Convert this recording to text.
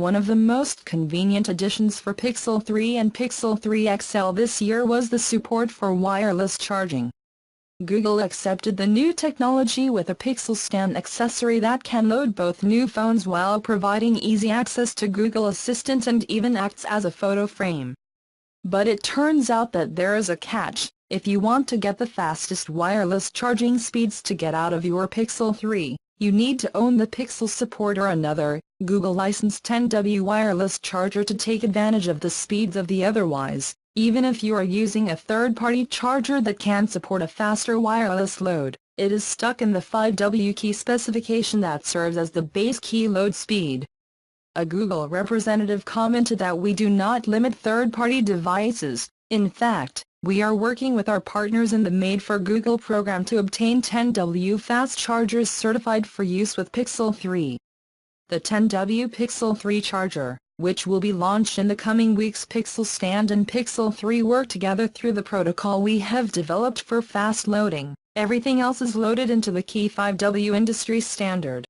One of the most convenient additions for Pixel 3 and Pixel 3 XL this year was the support for wireless charging. Google accepted the new technology with a Pixel Stand accessory that can load both new phones while providing easy access to Google Assistant and even acts as a photo frame. But it turns out that there is a catch. If you want to get the fastest wireless charging speeds to get out of your Pixel 3, you need to own the Pixel Support or another, Google-licensed 10W wireless charger to take advantage of the speeds of the otherwise. Even if you are using a third-party charger that can support a faster wireless load, it is stuck in the 5W key specification that serves as the base key load speed. A Google representative commented that we do not limit third-party devices. In fact, we are working with our partners in the Made for Google program to obtain 10W fast chargers certified for use with Pixel 3. The 10W Pixel 3 charger, which will be launched in the coming weeks. Pixel Stand and Pixel 3 work together through the protocol we have developed for fast loading. Everything else is loaded into the key 5W industry standard.